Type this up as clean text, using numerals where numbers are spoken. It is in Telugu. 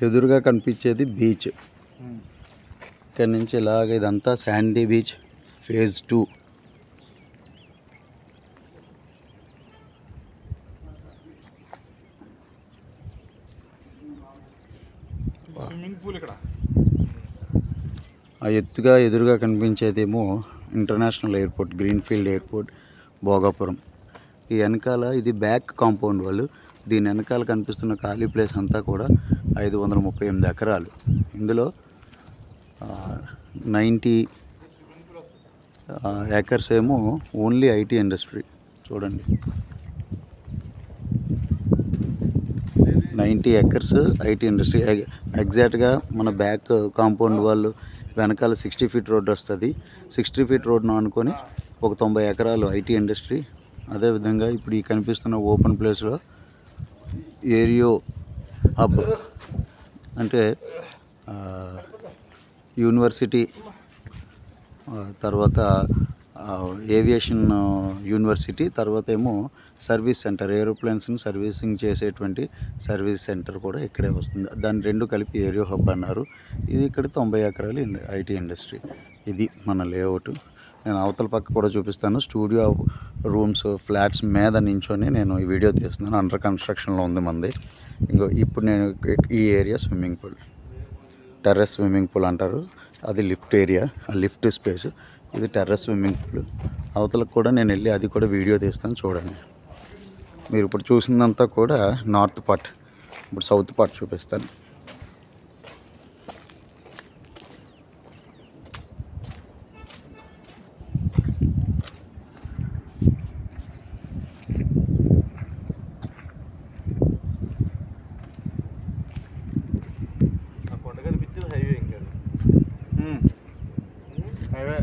ఎదురుగా కనిపించేది బీచ్. ఇక్కడ నుంచి ఇలాగ ఇదంతా sandy beach phase 2. Swimming pool ఇక్కడ. ఆ ఎదురుగా కనిపించేదేమో international airport, greenfield airport, Bhogapuram. ఈ వెనకాల ఇది బ్యాక్ కాంపౌండ్ వాళ్ళు. దీని వెనకాల కనిపిస్తున్న ఖాళీ ప్లేస్ అంతా కూడా 538 ఎకరాలు. ఇందులో 90 ఏకర్స్ ఏమో ఓన్లీ ఐటీ ఇండస్ట్రీ. చూడండి, 90 ఏకర్స్ ఐటీ ఇండస్ట్రీ. ఎగ్జాక్ట్గా మన బ్యాక్ కాంపౌండ్ వాళ్ళు వెనకాల 60 ఫీట్ రోడ్ వస్తుంది. 60 ఫీట్ రోడ్ను అనుకొని ఒక 90 ఎకరాలు ఐటీ ఇండస్ట్రీ. అదేవిధంగా ఇప్పుడు ఈ కనిపిస్తున్న ఓపెన్ ప్లేస్లో ఏరియో హబ్ అంటే యూనివర్సిటీ, తర్వాత ఏవియేషన్ యూనివర్సిటీ, తర్వాత ఏమో సర్వీస్ సెంటర్, ఏరోప్లేన్స్ని సర్వీసింగ్ చేసేటువంటి సర్వీస్ సెంటర్ కూడా ఇక్కడే వస్తుంది. దాన్ని రెండు కలిపి ఏరియో హబ్ అన్నారు. ఇది ఇక్కడ 90 ఎకరాలు ఐటీ ఇండస్ట్రీ. ఇది మన లేఅవుట్. నేను అవతల పక్క కూడా చూపిస్తాను. స్టూడియో రూమ్స్, ఫ్లాట్స్ మీద నించొని నేను ఈ వీడియో తీస్తున్నాను. అండర్ కన్స్ట్రక్షన్లో ఉంది మంది. ఇప్పుడు నేను ఈ area swimming pool, terrace swimming pool అంటారు. అది లిఫ్ట్ ఏరియా, ఆ లిఫ్ట్ స్పేస్. ఇది టెర్రస్ స్విమ్మింగ్ పూల్. అవతలకు కూడా నేను వెళ్ళి అది కూడా వీడియో తీస్తాను, చూడండి. మీరు ఇప్పుడు చూసిందంతా కూడా నార్త్ పార్ట్. ఇప్పుడు సౌత్ పార్ట్ చూపిస్తాను. హైవే